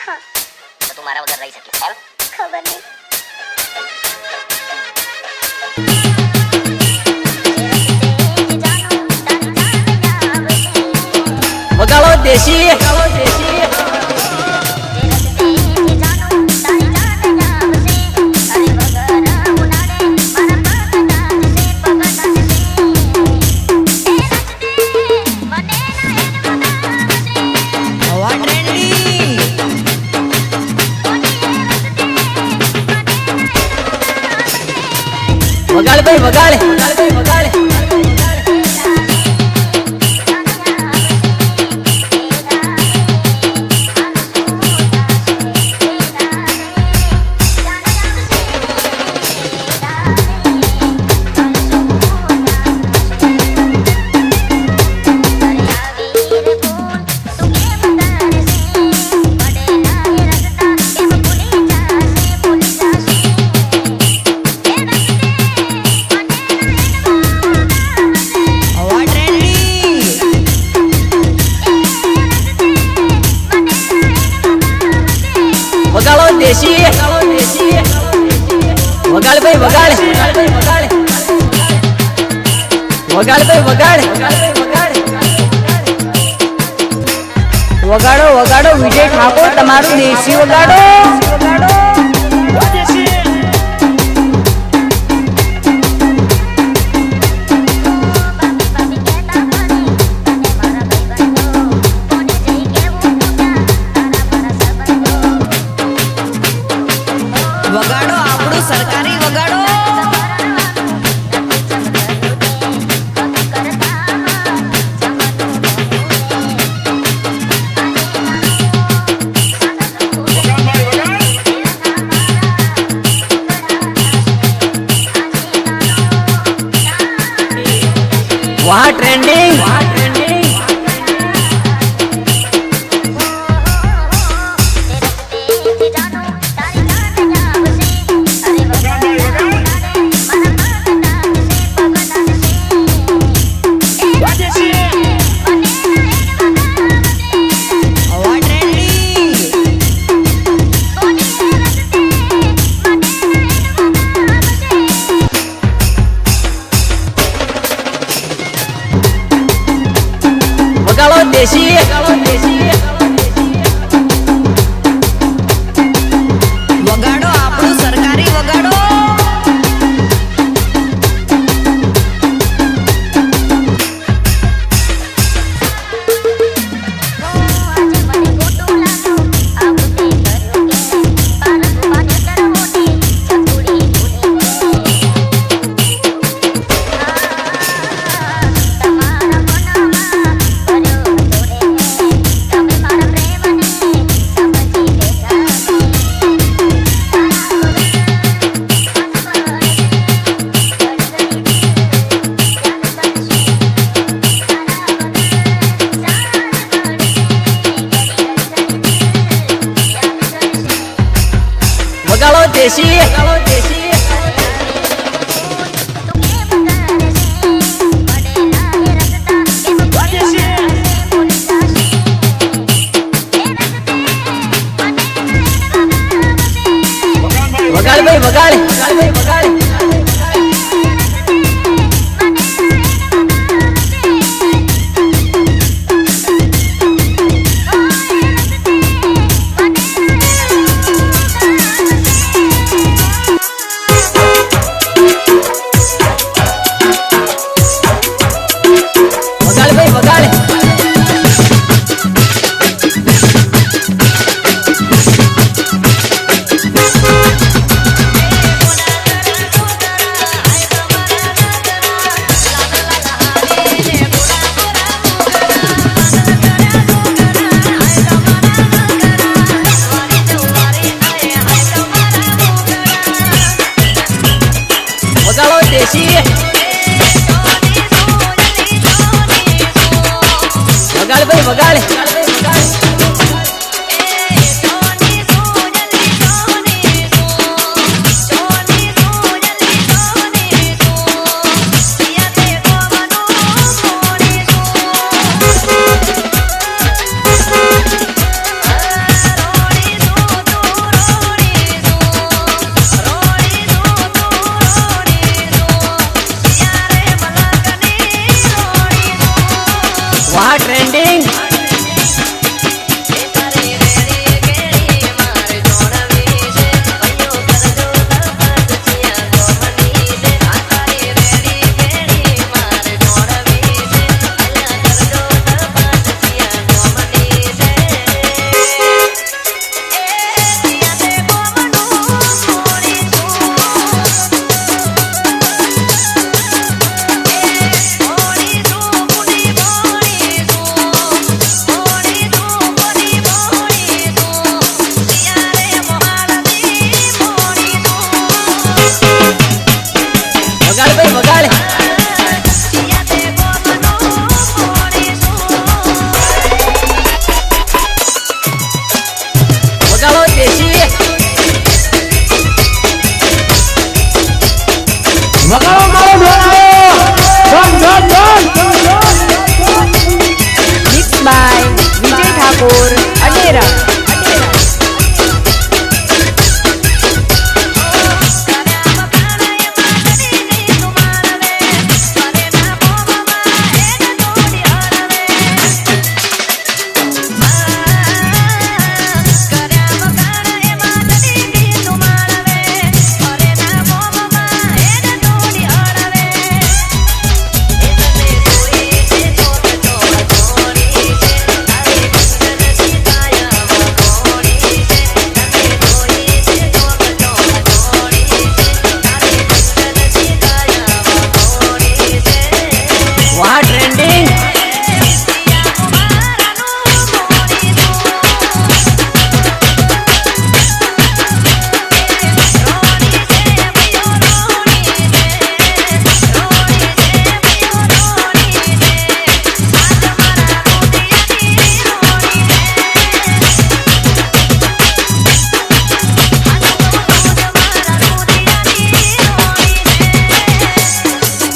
તો તું મારા વગર રહી શકીશ એમ? ખબર નહીં. વગાડો દેશી, વગાડો દેશી. વગાડ ભાઈ વગાડ, વગાડ ભાઈ વગાડ. વગાડો દેશી, વગાડો દેશી. વગાડ ભાઈ વગાડ, વગાડ ભાઈ વગાડ. વગાડ ભાઈ વગાડ, વગાડ ભાઈ વગાડ. વગાડો વગાડો વિજય ઠાકોર તમારું દેશી વગાડો, વગાડો. વગાડો આપણું સરકારી વગાડો. વાહ ટ્રેન્ડિંગ, વાહ ટ્રેન્ડિંગ. વગાડો દેશી, વગાડો દેશી. વગાડો આપણું સરકારી વગાડો. વગાડો દેશી, વગાડો દેશી. વગાડ ભાઈ વગાડ, વગાડ ભાઈ વગાડ. વગાડ ભાઈ વગાડ.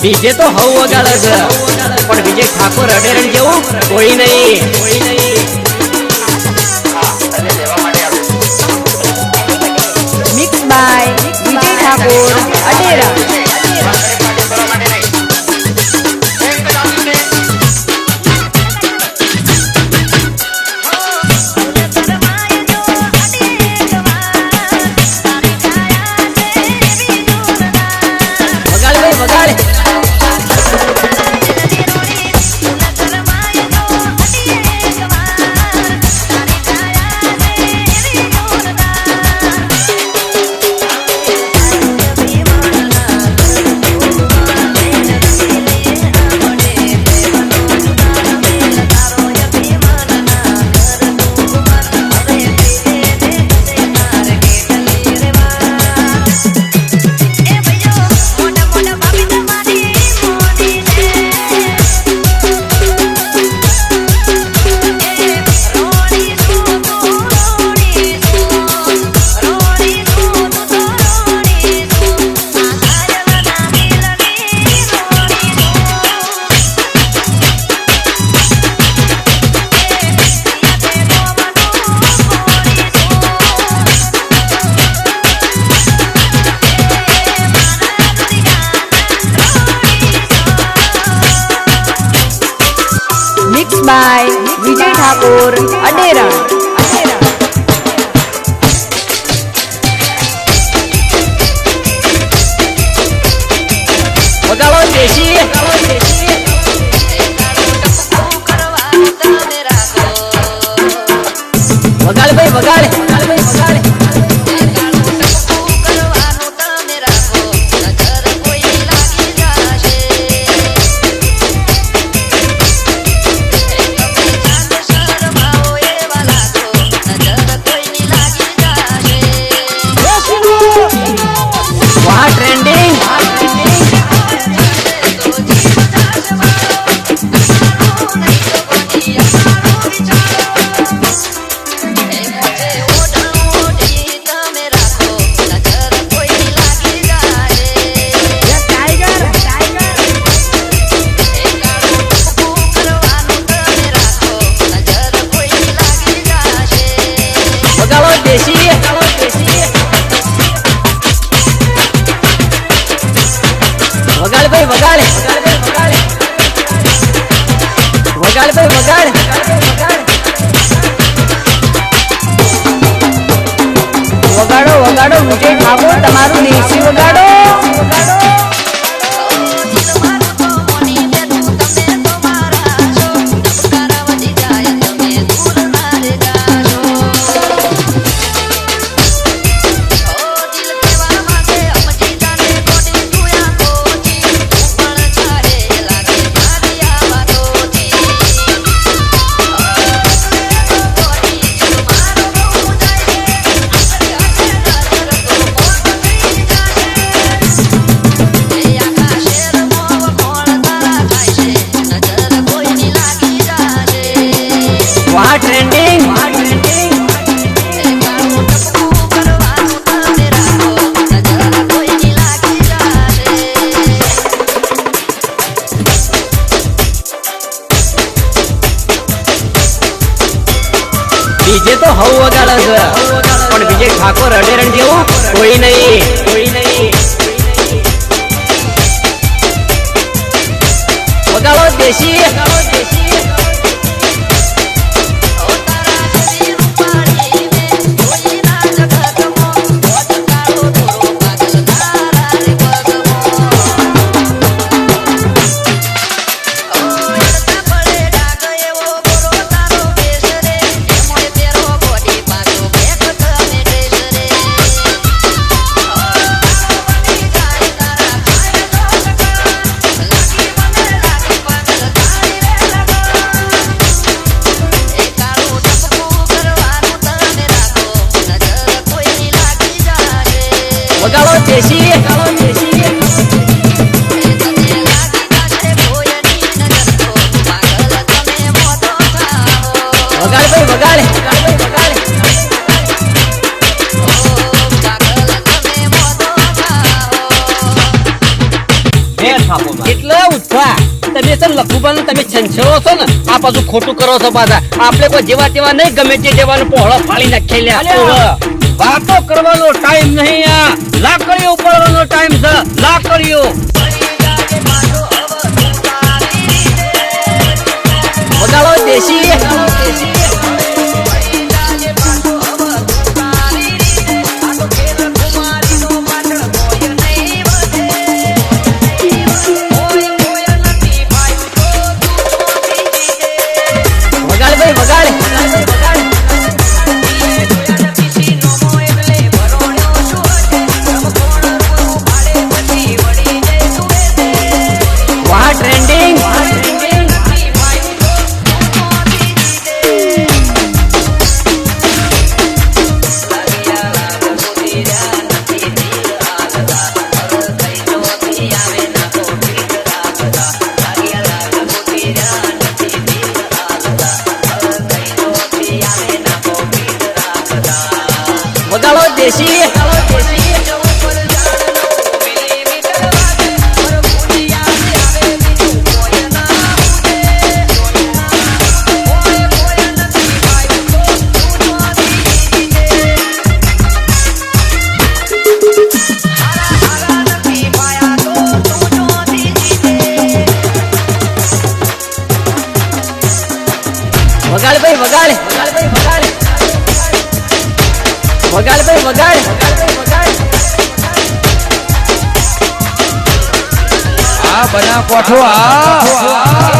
ડીજે તો હવ વગાડે છે પણ વિજય ઠાકોર અડેરણ જેવું કોઈ નહીં. Mix by Vijay Thakor Adera. વગાડ. Mix by Vijay Thakor Adera. વગાડો દેશી. વગાડ ભાઈ વગાડ. વાહ ટ્રેન્ડિંગ. વગાડો દેશી. વગાડ ભાઈ વગાડ. વગાડ ભાઈ વગાડ. વગાડો વગાડો વિજય ઠાકોર તમારું દેશી વગાડો. વાહ ટ્રેન્ડિંગ. ડીજે તો હવ વગાડે છે પણ વિજય ઠાકોર અડેરણ જેવું કોઈ નહીં. વગાડો દેશી. વગાડો દેશી. વગાડ ભાઈ વગાડ. જવાનું તમે છંછરો છો ને આ પાછું ખોટું કરો છો પાછા આપણે કોઈ જેવા તેવા નહીં ગમે તે જેવાનું પહોળો ફાળી નાખેલ્યા વાતો કરવાનો ટાઈમ નહીં આ લાકડીઓ ઉપાડવાનો ટાઈમ છે લાકડીઓ વગાડો દેશી દેશી વગાડ ભાઈ વગાડ વગાડ ભાઈ વગાડ આ બના કોઠો આ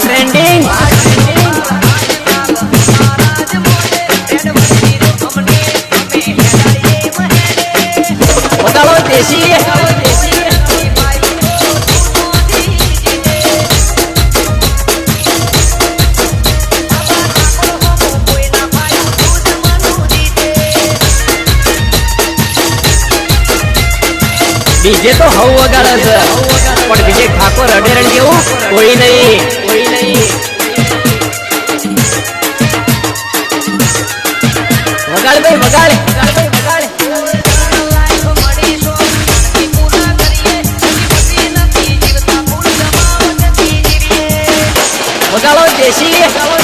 ટ્રેન્ડિંગ બતાવો દેશી ડીજે તો હવ વગાડે છે પણ વિજય ઠાકોર અડેરણ જેવું કોઈ નહીં વગાડ ભાઈ વગાડ વગાડો દેશી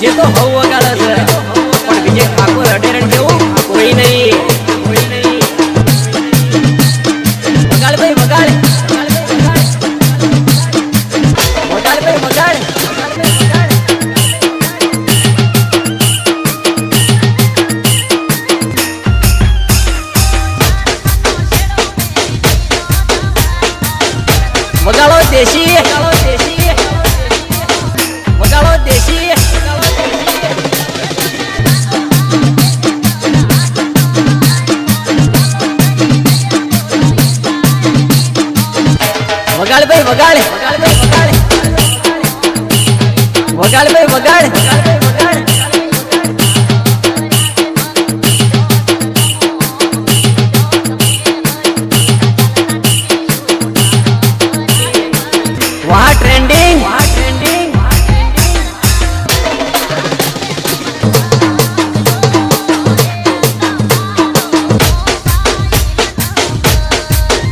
ડીજે તો હવ વગાડે છે પણ વિજય ઠાકોર અઢેરણ જેવું કોઈ નહીં. વગાડ ભાઈ વગાડ, વગાડ ભાઈ વગાડ. વગાડો દેશી, વગાડો દેશી. વગાડ ભાઈ વગાડ, વગાડ ભાઈ વગાડ. વાહ ટ્રેન્ડિંગ,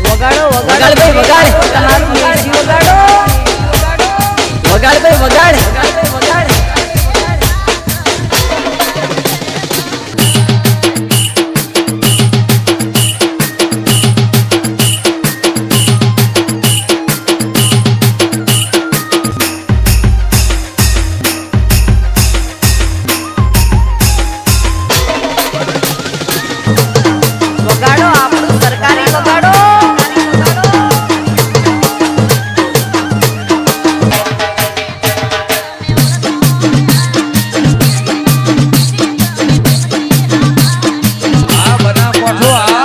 વગાડો વગાડ ભાઈ વગાડ, તમારું દેશી વગાડો. વગાડ ભાઈ વગાડ. વગાડો આપણું સરકારી વગાડો. આ બના કોઠો આ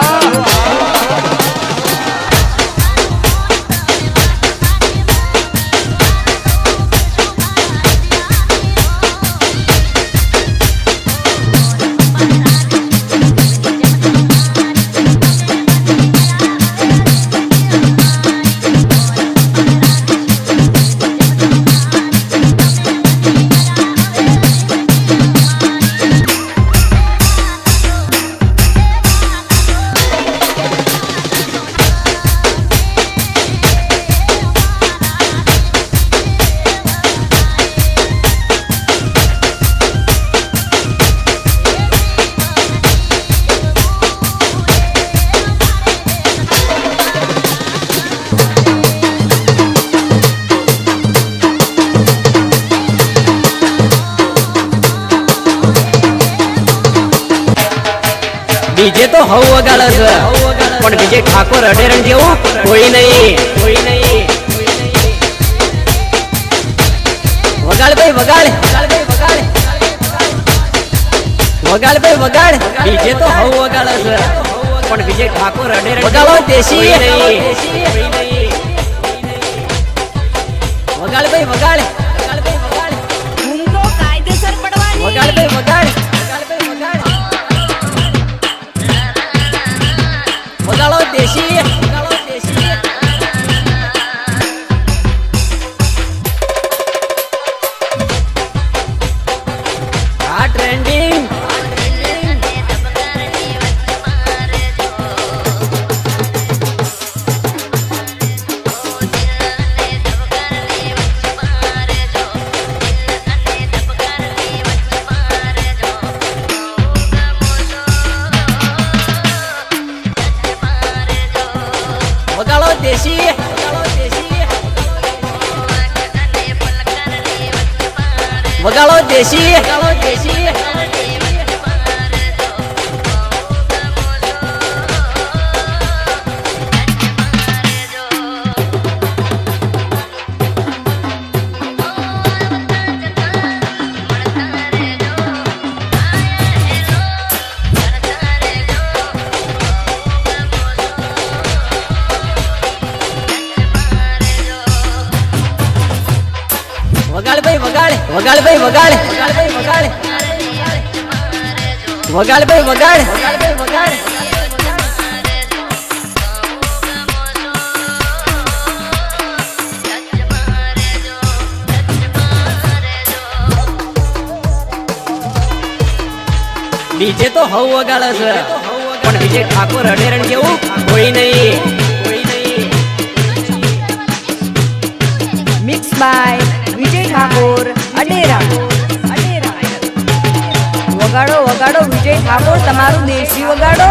ડીજે તો હવ વગાડે છે પણ વિજય ઠાકોર અઢેરણ જેવું કોઈ નહીં. વગાડ ભાઈ વગાડ, વગાડ ભાઈ વગાડ. ડીજે તો હવ વગાડે છે પણ વિજય ઠાકોર અઢેરણ વગાડો દેશી. વગાડ ભાઈ વગાડ, ધૂમ તો કાયદેસર પડવાની. વગાડ ભાઈ વગાડ. વગાડો દેશી. આ ટ્રેન્ડિંગ. વગાડો દેશી. વગાડો દેશી. વગાડ ભાઈ વગાડ, વગાડ ભાઈ વગાડ, વગાડ ભાઈ વગાડ. ડીજે તો હવ વગાડે છે પણ વિજય ઠાકોર અઢેરણ જેવું કોઈ નહીં. Mix by Vijay Thakor અડેરા. વિજય ઠાકોર તમારું દેશી વગાડો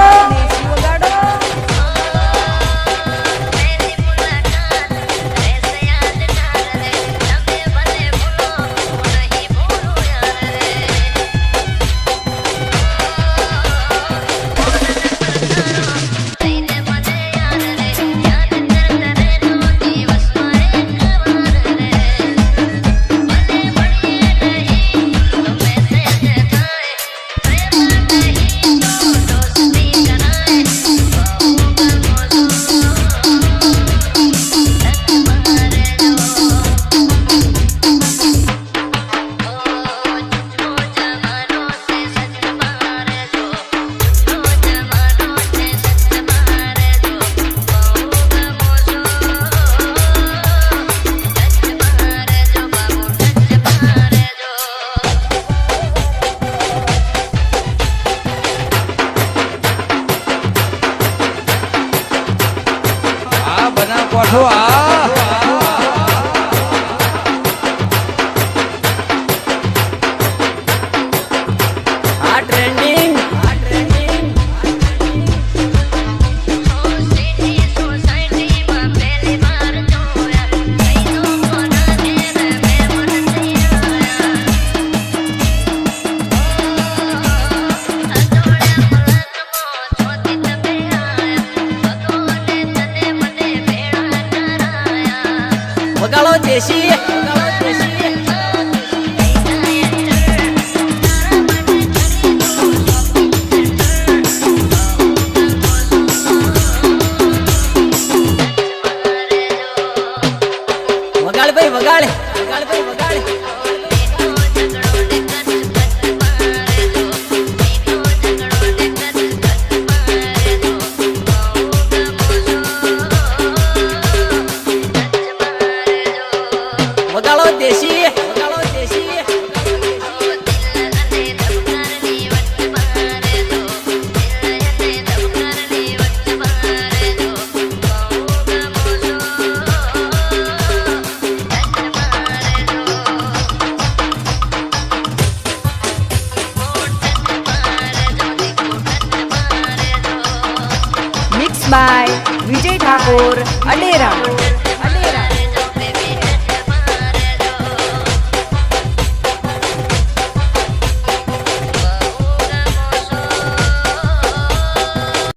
વગાડો દેશી વગાડ ભાઈ વગાડ વગાડ ભાઈ વગાડ વગાડો દેશી વગાડો દેશી મિક્સ બાય વિજય ઠાકોર અડેરા